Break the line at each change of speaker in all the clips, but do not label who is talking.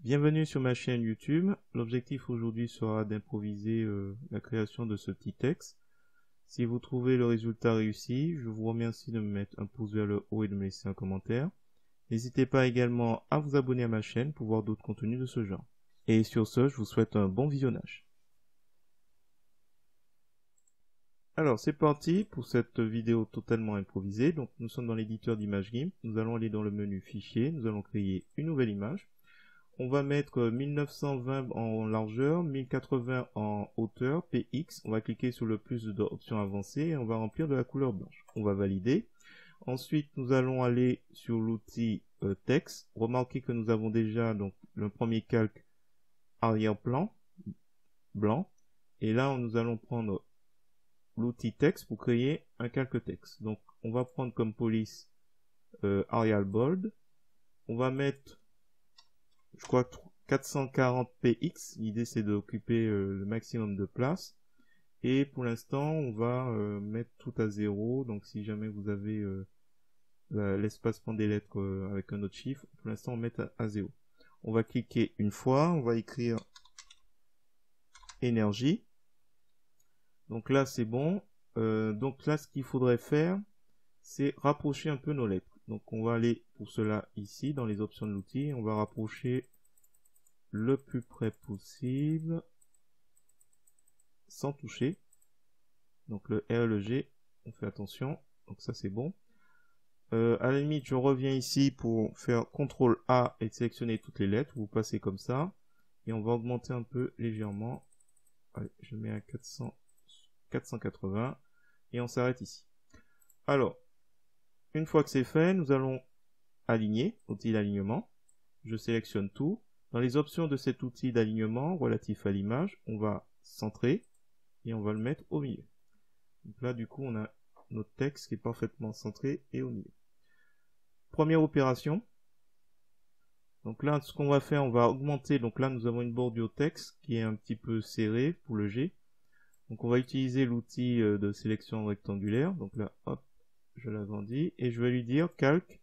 Bienvenue sur ma chaîne YouTube. L'objectif aujourd'hui sera d'improviser la création de ce petit texte. Si vous trouvez le résultat réussi, je vous remercie de me mettre un pouce vers le haut et de me laisser un commentaire. N'hésitez pas également à vous abonner à ma chaîne pour voir d'autres contenus de ce genre. Et sur ce, je vous souhaite un bon visionnage. Alors c'est parti pour cette vidéo totalement improvisée. Donc nous sommes dans l'éditeur d'image GIMP. Nous allons aller dans le menu fichier. Nous allons créer une nouvelle image. On va mettre 1920 en largeur, 1080 en hauteur, PX. On va cliquer sur le plus d'options avancées et on va remplir de la couleur blanche. On va valider. Ensuite, nous allons aller sur l'outil texte. Remarquez que nous avons déjà donc le premier calque arrière-plan blanc. Et là, nous allons prendre l'outil texte pour créer un calque texte. Donc, on va prendre comme police Arial Bold. On va mettre, je crois, 440 px. L'idée, c'est d'occuper le maximum de place. Et pour l'instant, on va mettre tout à 0. Donc, si jamais vous avez l'espacement des lettres avec un autre chiffre, pour l'instant, on met à 0. On va cliquer une fois. On va écrire énergie. Donc là, c'est bon. Donc là, ce qu'il faudrait faire, c'est rapprocher un peu nos lettres. Donc on va aller pour cela ici, dans les options de l'outil. On va rapprocher le plus près possible, sans toucher. Donc le R et le G, on fait attention. Donc ça, c'est bon. À la limite, je reviens ici pour faire CTRL A et sélectionner toutes les lettres. Vous passez comme ça. Et on va augmenter un peu légèrement. Allez, je mets à 480 et on s'arrête ici. Alors, une fois que c'est fait, nous allons aligner, outil d'alignement. Je sélectionne tout. Dans les options de cet outil d'alignement relatif à l'image, on va centrer et on va le mettre au milieu. Donc là, du coup, on a notre texte qui est parfaitement centré et au milieu. Première opération. Donc là, ce qu'on va faire, on va augmenter. Donc là, nous avons une bordure texte qui est un petit peu serrée pour le G. Donc on va utiliser l'outil de sélection rectangulaire. Donc là, hop, je l'agrandis et je vais lui dire calque,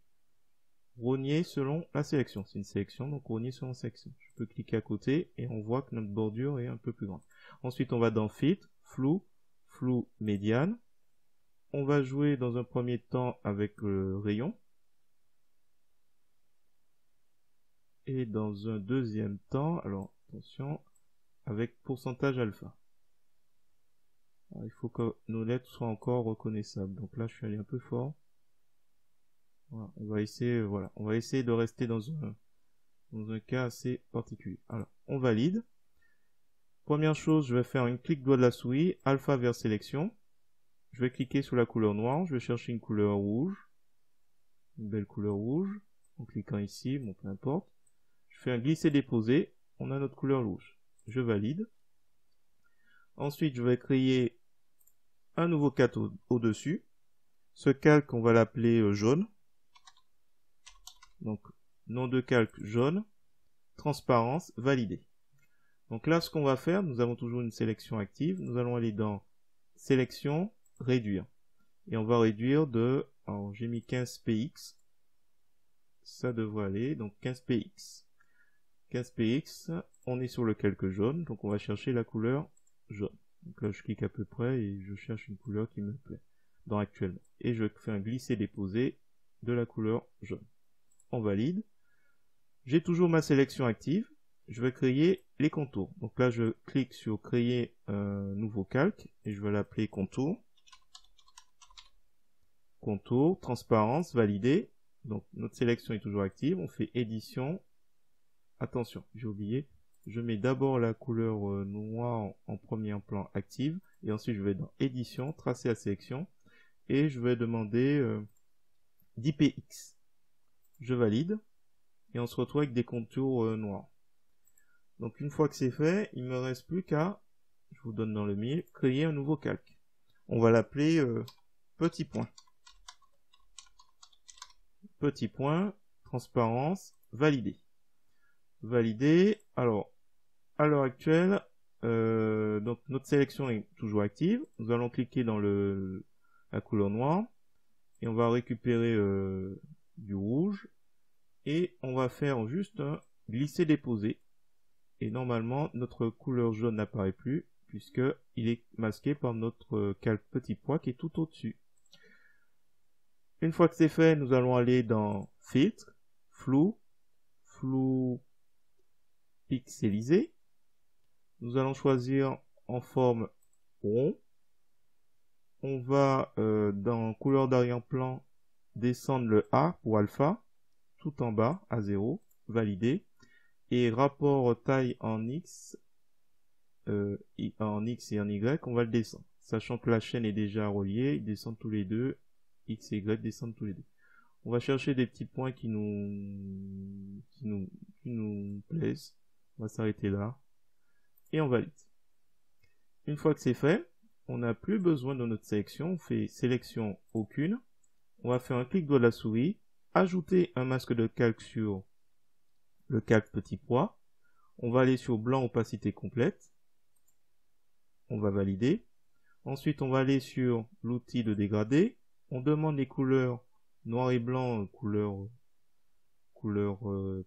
rogner selon la sélection. C'est une sélection, donc rogner selon la sélection. Je peux cliquer à côté et on voit que notre bordure est un peu plus grande. Ensuite, on va dans Filtre, Flou, Flou médiane. On va jouer dans un premier temps avec le rayon. Et dans un deuxième temps, alors attention, avec pourcentage alpha. Alors, il faut que nos lettres soient encore reconnaissables. Donc là, je suis allé un peu fort. Voilà, on va essayer, on va essayer de rester dans un cas assez particulier. Alors, on valide. Première chose, je vais faire un clic droit de la souris, alpha vers sélection. Je vais cliquer sur la couleur noire. Je vais chercher une couleur rouge, une belle couleur rouge. En cliquant ici, bon, peu importe. Je fais un glisser-déposer. On a notre couleur rouge. Je valide. Ensuite, je vais créer un nouveau calque au-dessus. Ce calque, on va l'appeler jaune. Donc, nom de calque jaune. Transparence, validé. Donc là, ce qu'on va faire, nous avons toujours une sélection active. Nous allons aller dans sélection, réduire. Et on va réduire de, alors j'ai mis 15 px. Ça devrait aller, donc 15 px. 15 px, on est sur le calque jaune, donc on va chercher la couleur jaune. Donc là, je clique à peu près et je cherche une couleur qui me plaît dans actuellement. Et je fais un glisser-déposer de la couleur jaune. On valide. J'ai toujours ma sélection active. Je vais créer les contours. Donc là, je clique sur créer un nouveau calque et je vais l'appeler contour. Contour, transparence, validé. Donc notre sélection est toujours active. On fait édition. Attention, j'ai oublié. Je mets d'abord la couleur noire en premier plan active et ensuite je vais dans édition, tracer la sélection et je vais demander 10 px. Je valide et on se retrouve avec des contours noirs. Donc une fois que c'est fait, il me reste plus qu'à, je vous donne dans le mille, créer un nouveau calque. On va l'appeler petit point. Petit point, transparence, validé. Validé. Alors, à l'heure actuelle, donc notre sélection est toujours active. Nous allons cliquer dans la couleur noire et on va récupérer du rouge et on va faire juste glisser déposer. Et normalement, notre couleur jaune n'apparaît plus, puisque il est masqué par notre calque petit pois qui est tout au-dessus. Une fois que c'est fait, nous allons aller dans Filtre, Flou, Flou pixelisé. Nous allons choisir en forme rond. On va dans couleur d'arrière-plan descendre le A pour alpha, tout en bas à 0, valider. Et rapport taille en X et en Y, on va le descendre. Sachant que la chaîne est déjà reliée, ils descendent tous les deux, X et Y descendent tous les deux. On va chercher des petits points qui nous plaisent. On va s'arrêter là. Et on valide. Une fois que c'est fait, on n'a plus besoin de notre sélection. On fait sélection aucune. On va faire un clic droit de la souris, ajouter un masque de calque sur le calque petit pois. On va aller sur blanc opacité complète. On va valider. Ensuite, on va aller sur l'outil de dégradé. On demande les couleurs noir et blanc, couleur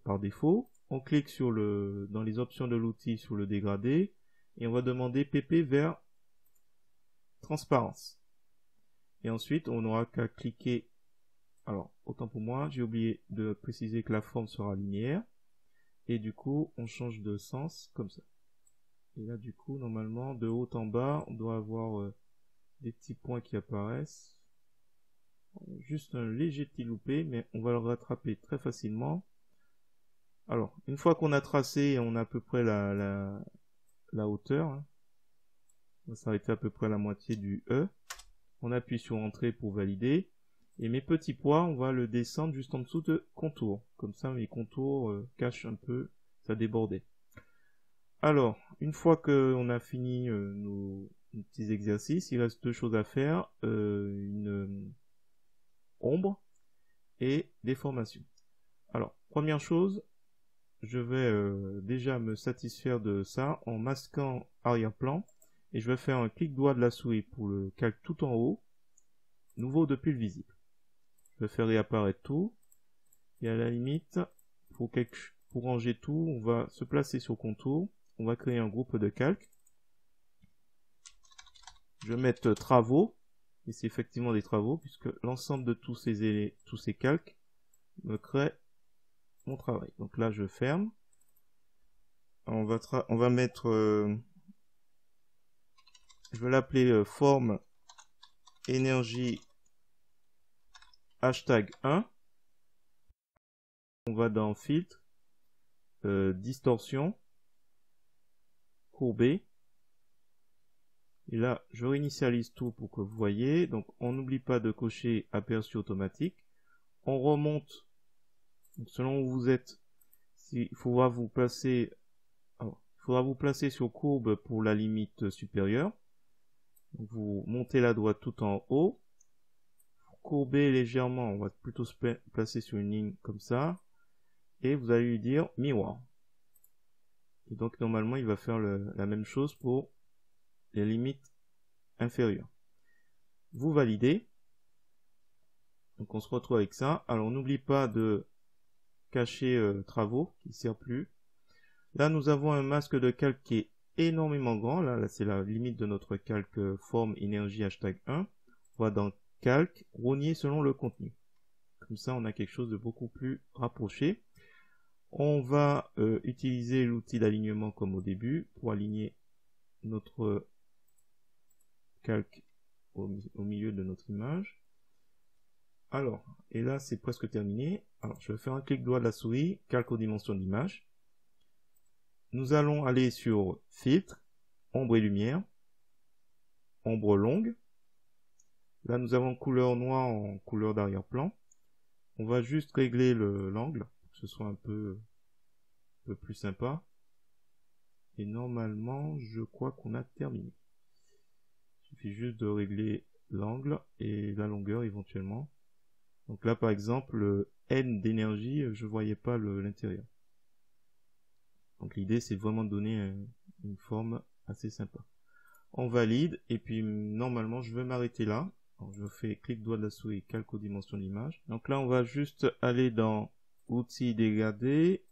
par défaut. On clique sur dans les options de l'outil sur le dégradé et on va demander PP vers transparence. Et ensuite, on n'aura qu'à cliquer. Alors, autant pour moi, j'ai oublié de préciser que la forme sera linéaire. Et du coup, on change de sens comme ça. Et là, du coup, normalement, de haut en bas, on doit avoir des petits points qui apparaissent. Juste un léger petit loupé, mais on va le rattraper très facilement. Alors, une fois qu'on a tracé, on a à peu près la hauteur. Hein. On va s'arrêter à peu près à la moitié du E. On appuie sur Entrée pour valider. Et mes petits pois, on va le descendre juste en dessous de contour. Comme ça, mes contours cachent un peu, ça débordait. Alors, une fois qu'on a fini nos petits exercices, il reste deux choses à faire. Une ombre et déformation. Alors, première chose, je vais déjà me satisfaire de ça en masquant arrière-plan. Et je vais faire un clic droit de la souris pour le calque tout en haut. Nouveau depuis le visible. Je vais faire réapparaître tout. Et à la limite, pour ranger tout, on va se placer sur contour. On va créer un groupe de calques. Je vais mettre travaux. Et c'est effectivement des travaux, puisque l'ensemble de tous ces calques me crée mon travail. Donc là, je ferme. On va mettre... je vais l'appeler forme énergie hashtag 1. On va dans filtre, distorsion, courbé. Et là, je réinitialise tout pour que vous voyez. Donc, on n'oublie pas de cocher aperçu automatique. On remonte. Donc, selon où vous êtes, il faudra vous placer sur courbe pour la limite supérieure. Donc, vous montez la droite tout en haut. Courber légèrement, on va plutôt se placer sur une ligne comme ça. Et vous allez lui dire miroir. Et donc normalement il va faire la même chose pour les limites inférieures. Vous validez. Donc on se retrouve avec ça. Alors on n'oublie pas de cacher travaux qui ne sert plus. Là nous avons un masque de calque qui est énormément grand. Là c'est la limite de notre calque forme énergie hashtag 1. On va dans calque, rogner selon le contenu. Comme ça on a quelque chose de beaucoup plus rapproché. On va utiliser l'outil d'alignement comme au début pour aligner notre calque au milieu de notre image. Alors, et là c'est presque terminé. Alors, je vais faire un clic droit de la souris, calque aux dimensions d'image. Nous allons aller sur filtre, ombre et lumière, ombre longue. Là nous avons couleur noire en couleur d'arrière-plan. On va juste régler l'angle pour que ce soit un peu plus sympa. Et normalement, je crois qu'on a terminé. Il suffit juste de régler l'angle et la longueur éventuellement. Donc là, par exemple, le N d'énergie, je ne voyais pas l'intérieur. Donc l'idée, c'est vraiment de donner une forme assez sympa. On valide, et puis normalement, je vais m'arrêter là. Alors, je fais clic droit de la souris, calque aux dimensions de l'image. Donc là, on va juste aller dans outils dégradés.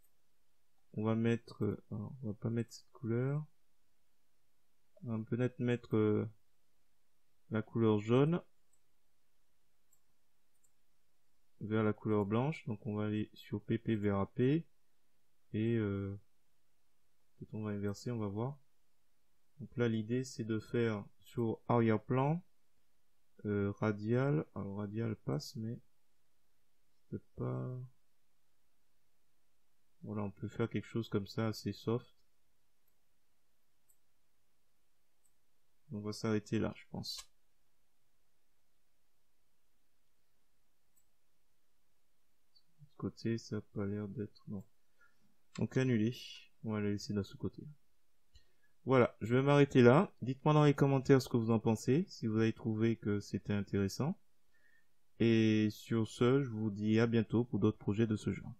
on va mettre, alors, on va pas mettre cette couleur. On va peut-être mettre la couleur jaune vers la couleur blanche. Donc on va aller sur PP vers AP et peut-être on va inverser, on va voir. Donc là l'idée c'est de faire sur arrière-plan radial. Alors radial passe mais peut pas. Voilà, on peut faire quelque chose comme ça assez soft. On va s'arrêter là, je pense. Côté, ça n'a pas l'air d'être... Non. Donc annuler. On va la laisser de ce côté. Voilà, je vais m'arrêter là. Dites-moi dans les commentaires ce que vous en pensez, si vous avez trouvé que c'était intéressant. Et sur ce, je vous dis à bientôt pour d'autres projets de ce genre.